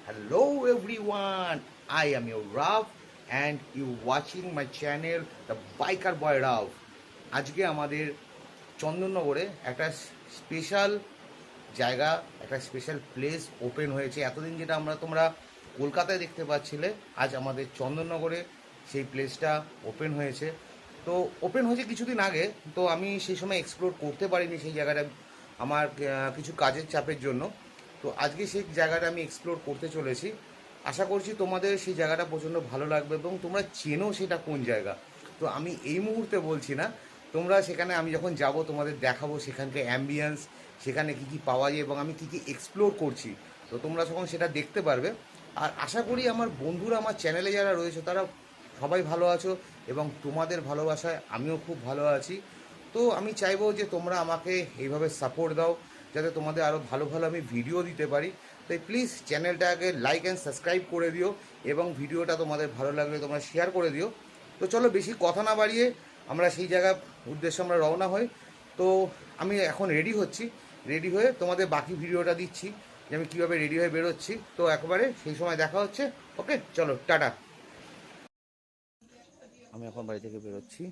Hello everyone, I am your Rav and you watching my channel The Biker Boy Rav. আজকে আমাদের চন্দননগরে একটা special জায়গা, একটা special place open হয়েছে। এতদিন যেটা তোমরা কলকাতায় দেখতে পাচ্ছিলে, আজ আমাদের চন্দননগরে সেই প্লেসটা ওপেন হয়েছে। তো ওপেন হয়েছে কিছুদিন আগে, তো আমি সেই সময় এক্সপ্লোর করতে পারিনি সেই জায়গাটা, আমার কিছু কাজের চাপের জন্য। তো আজকে সেই জায়গাটা আমি এক্সপ্লোর করতে চলেছি। আশা করছি তোমাদের সেই জায়গাটা প্রচণ্ড ভালো লাগবে এবং তোমরা চেনো সেটা কোন জায়গা। তো আমি এই মুহূর্তে বলছি না, তোমরা সেখানে আমি যখন যাব তোমাদের দেখাবো সেখানকার অ্যাম্বিয়েন্স, সেখানে কী কী পাওয়া যায় এবং আমি কী কী এক্সপ্লোর করছি। তো তোমরা তখন সেটা দেখতে পারবে। আর আশা করি আমার বন্ধুরা, আমার চ্যানেলে যারা রয়েছে তারা সবাই ভালো আছো এবং তোমাদের ভালোবাসায় আমিও খুব ভালো আছি। তো আমি চাইবো যে তোমরা আমাকে এইভাবে সাপোর্ট দাও, যাতে তোমাদের আরও ভালো ভালো আমি ভিডিও দিতে পারি। তাই প্লিজ চ্যানেলটাকে লাইক অ্যান্ড সাবস্ক্রাইব করে দিও এবং ভিডিওটা তোমাদের ভালো লাগলে তোমরা শেয়ার করে দিও। তো চলো বেশি কথা না বাড়িয়ে আমরা সেই জায়গার উদ্দেশ্যে আমরা রওনা হই। তো আমি এখন রেডি হচ্ছি, রেডি হয়ে তোমাদের বাকি ভিডিওটা দিচ্ছি যে আমি কীভাবে রেডি হয়ে বেরোচ্ছি। তো একবারে সেই সময় দেখা হচ্ছে। ওকে, চলো টাটা। আমি এখন বাড়ি থেকে বেরোচ্ছি।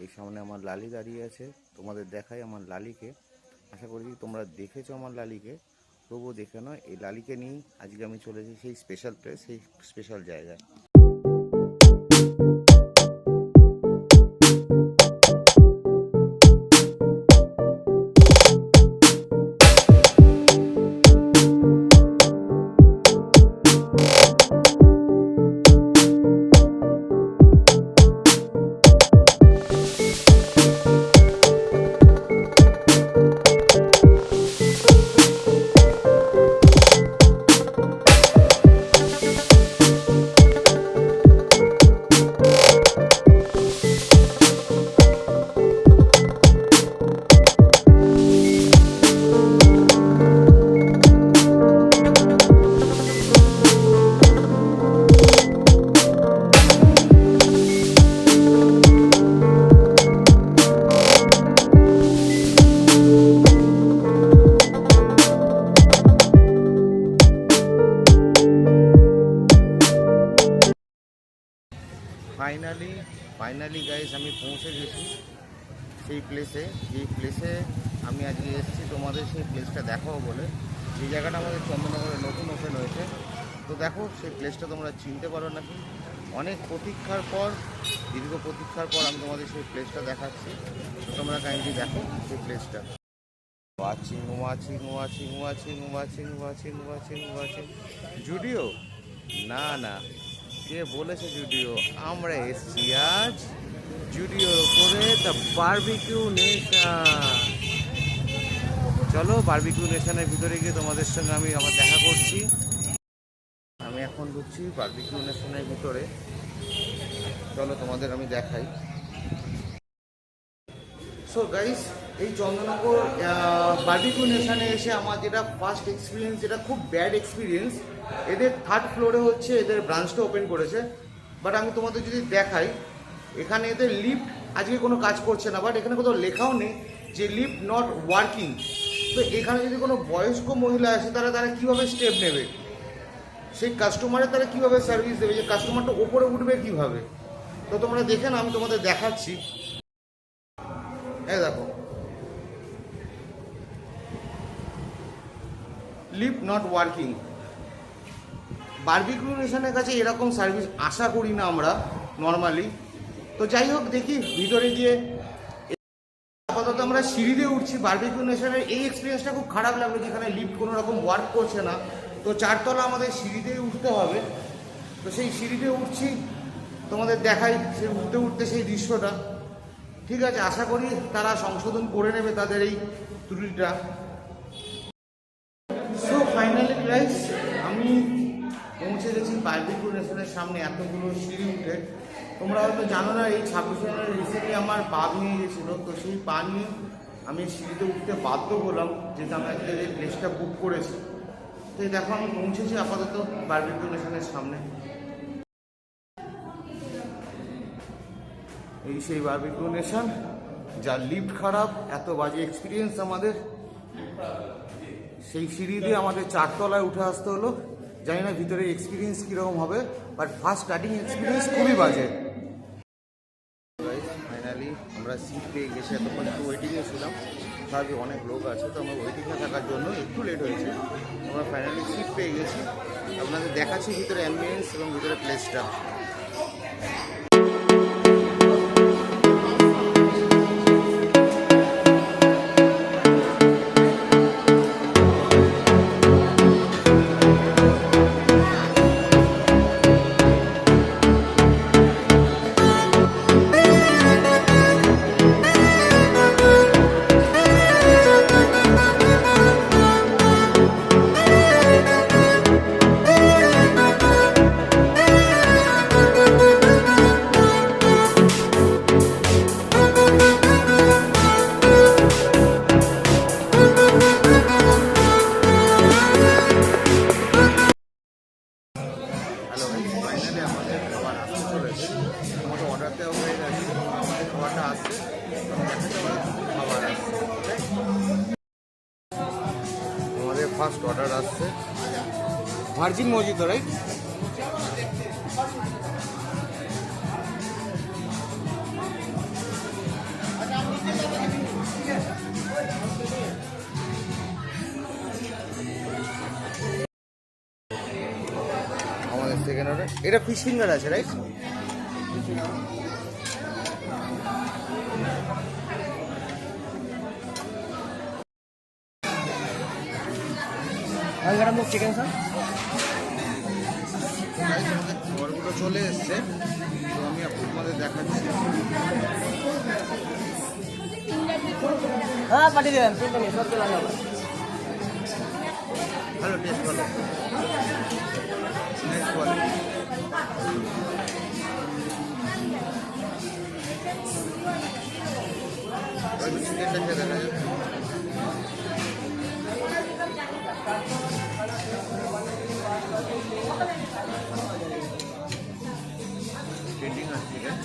এই সামনে আমার লালি দাঁড়িয়ে আছে, তোমাদের দেখাই আমার লালিকে। আশা করি তোমরা দেখেছো আমার লালিকে, তবুও দেখে নয়, এই লালিকে নিয়েই আজকে আমি চলেছি সেই স্পেশাল প্লেস, সেই স্পেশাল জায়গায়। ফাইনালি গাইস আমি পৌঁছে গেছি সেই প্লেসে, যেই প্লেসে আমি আজকে এসেছি তোমাদের সেই প্লেসটা দেখাবো বলে। যে জায়গাটা আমাদের চন্দননগরে নতুন ওপেন হয়েছে। তো দেখো সেই প্লেসটা তোমরা চিনতে পারো নাকি। অনেক প্রতীক্ষার পর, দীর্ঘ প্রতীক্ষার পর আমি তোমাদের সেই প্লেসটা দেখাচ্ছি। তোমরা কাইন্ডলি দেখো সেই প্লেসটা। Watching watching watching watching watching watching watching watching Zudio, না না, কে বলেছে জুডিও? আমরা এসছি আজ জুডিওর উপরে, দ্য বারবিকিউ নেশন। চলো বারবিকিউ নেশনের ভিতরে গিয়ে তোমাদের সঙ্গে আমি আবার দেখা করছি। আমি এখন ঢুকছি বারবিকিউ নেশনের ভিতরে, চলো তোমাদের আমি দেখাই। সো গাইস, এই চন্দননগর বারবিকিউ নেশনে এসে আমার যেটা ফার্স্ট এক্সপিরিয়েন্স, যেটা খুব ব্যাড এক্সপিরিয়েন্স। এদের থার্ড ফ্লোরে হচ্ছে এদের ব্রাঞ্চটা ওপেন করেছে, বাট আমি তোমাদের যদি দেখাই, এখানে এদের লিফট আজকে কোনো কাজ করছে না, বাট এখানে কোথাও লেখাও নেই যে লিফট নট ওয়ার্কিং। তো এখানে যদি কোনো বয়স্ক মহিলা আসে, তারা কীভাবে স্টেপ নেবে, সেই কাস্টমারের তারা কীভাবে সার্ভিস দেবে, যে কাস্টমারটা ওপরে উঠবে কীভাবে। তো তোমরা দেখে না, আমি তোমাদের দেখাচ্ছি। এই দেখো, লিফট নট ওয়ার্কিং। বারবিকিউ নেশনের কাছে এরকম সার্ভিস আশা করি না আমরা নর্মালি। তো যাই হোক, দেখি ভিতরে গিয়ে। আপাতত আমরা সিঁড়ি দিয়ে উঠছি। বারবিকিউ নেশনের এই এক্সপিরিয়েন্সটা খুব খারাপ লাগলো, যেখানে লিফট কোনো রকম ওয়ার্ক করছে না। তো 4 তলা আমাদের সিঁড়ি দিয়ে উঠতে হবে। তো সেই সিঁড়ি দিয়ে উঠছি, তোমাদের দেখাই সেই উঠতে উঠতে সেই দৃশ্যটা। ঠিক আছে, আশা করি তারা সংশোধন করে নেবে তাদের এই ত্রুটিটা। সো ফাইনালি গাইস, আমি পৌঁছে গেছি বারবিকিউ নেশনের সামনে। এতগুলো সিঁড়ি উঠে, তোমরা হয়তো জানো না, এই 26 জানুয়ারি রিসেন্টলি আমার পা ভেঙে গেছিলো। তো সেই পা নিয়ে আমি সিঁড়িতে উঠতে বাধ্য হলাম, যেটা আমি আজকে এই প্লেসটা বুক করেছি। তো দেখো আমি পৌঁছেছি আপাতত বারবিকিউ নেশনের সামনে। এই সেই বারবিকিউ নেশন, যার লিফট খারাপ, এত বাজে এক্সপিরিয়েন্স আমাদের। সেই সিঁড়ি দিয়ে আমাদের 4 তলায় উঠে আসতে হলো। জানি না ভিতরে এক্সপিরিয়েন্স কীরকম হবে, বাট ফার্স্ট স্টার্টিং এক্সপিরিয়েন্স খুবই বাজে। ফাইনালি আমরা সিট পেয়ে গেছি, এতক্ষণ একটু ওয়েটিংয়ে ছিলাম, ভাবি অনেক লোক আছে তো আমরা ওয়েটিংয়ে থাকার জন্য একটু লেট হয়েছে। আমরা ফাইনালি সিট পেয়ে গেছি, আপনাদের দেখাচ্ছি ভিতরে অ্যাম্বিয়েন্স এবং ভিতরে প্লেসটা। হ্যালো গাইস, ফাইনালি আমাদের খাবার আসতে চলেছে। আমাদের অর্ডার দেওয়া হয়ে গেছে, আমাদের খাবারটা আসছে, খাবার আসছে। আমাদের ফার্স্ট অর্ডার আসছে ভার্জিন মজিতো, রাইট? আমাদের সেকেন্ড অর্ডার, এটা ফিশ ফিঙ্গার আছে, রাইট? চিকেন স্যার, খাবারগুলো চলে এসছে, তো আমি আপনাদের দেখাচ্ছি। হ্যাঁ পাঠিয়ে দেবেন, সব চলে যাবে। ভালো টেস্ট, ভালো নেক্সট কোয়ালিটি। চিকেনটা খেয়ে দেখা যাচ্ছে। পেন্ডিং আছে চিকেন।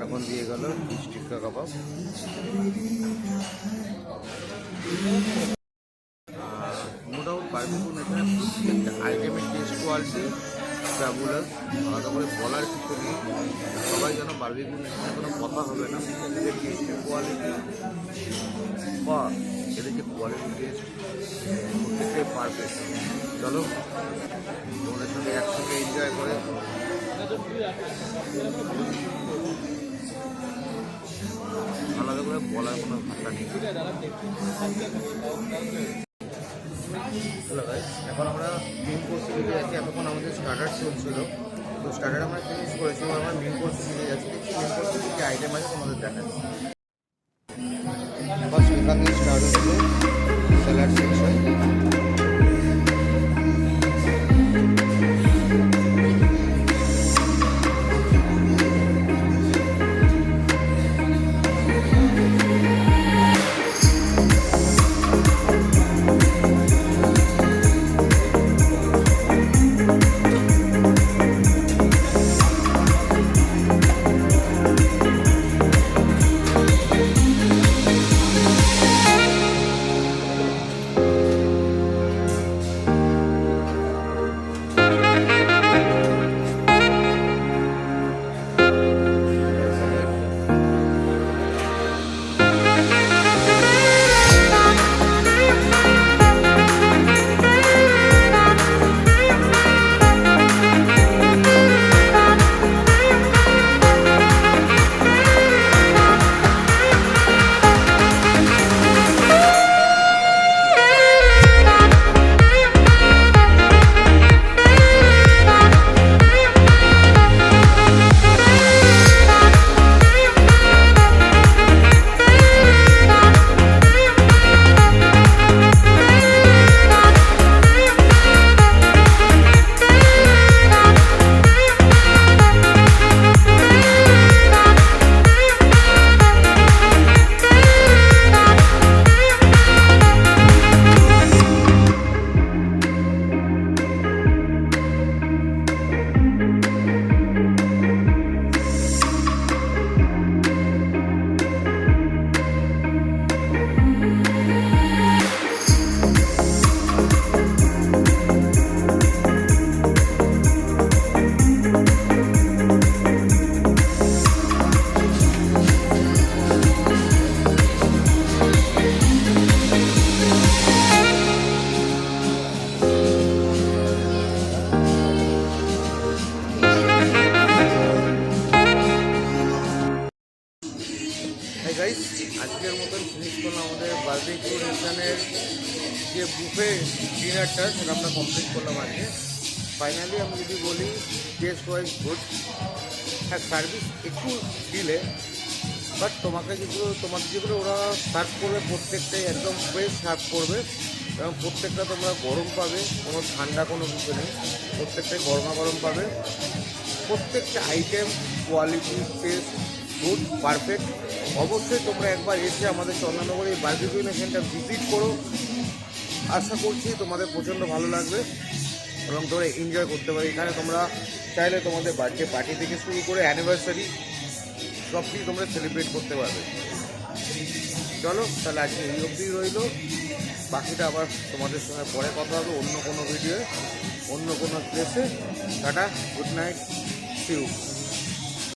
এখন দিয়ে গেল ফিশ টিক্কা কাবাব। নো ডাউট বারবিকিউ এখানে প্রত্যেকটা আইটেমের টেস্ট কোয়ালিটি ফ্যাবুলাস, আলাদা করে বলার কিছু নেই। সবাই যেন বারবিকিউ এখানে কোনো কথা হবে না, এদের টেস্টের কোয়ালিটি বা এদের যে কোয়ালিটি টেস্ট প্রত্যেকটাই পারফেক্ট। চলো তোমাদের সঙ্গে একসঙ্গে এনজয় করে আলাদা করে বলার কোনো ভাষা নেই। হ্যালো গাইস, এখন আমরা মেন কোর্সে দিকে যাচ্ছি। এতক্ষণ আমাদের স্টার্টার চলছিল, তো স্টার্টার আমরা ফিনিশ করেছি, আমরা মেন কোর্সে দিকে যাচ্ছি। দেখছি মেন কোর্সে কী আইটেম আছে তোমাদের দেখাচ্ছি। ফার্স্ট এখান থেকে স্টার্ট হচ্ছে স্যালাড সেকশন। আমাদের যে বুফে ডিনারটা সেটা আমরা কমপ্লিট করলাম আজকে। ফাইনালি আমি যদি বলি টেস্ট ওয়াইজ গুড, হ্যাঁ সার্ভিস একটু ডিলে, বাট তোমাদের যেগুলো ওরা সার্ভ করবে প্রত্যেকটাই একদম ফ্রেশ সার্ভ করবে এবং প্রত্যেকটা তোমরা গরম পাবে, কোনো ঠান্ডা কোনো কিছু নেই, প্রত্যেকটাই গরমা গরম পাবে। প্রত্যেকটা item quality taste good perfect. অবশ্যই তোমরা একবার এসে আমাদের চন্দননগরে এই বারবিকিউ নেশনটা ভিজিট করো, আশা করছি তোমাদের প্রচণ্ড ভালো লাগবে এবং তোমরা এনজয় করতে পারো। এখানে তোমরা চাইলে তোমাদের বার্থডে পার্টি থেকে শুরু করে অ্যানিভার্সারি সব কিছু তোমরা সেলিব্রেট করতে পারবে। চলো তাহলে আজকে এই অবধি রইলো, বাকিটা আবার তোমাদের সঙ্গে পরে কথা হবে অন্য কোনো ভিডিওয়ে, অন্য কোনো প্লেসে। Tata, good night, see you.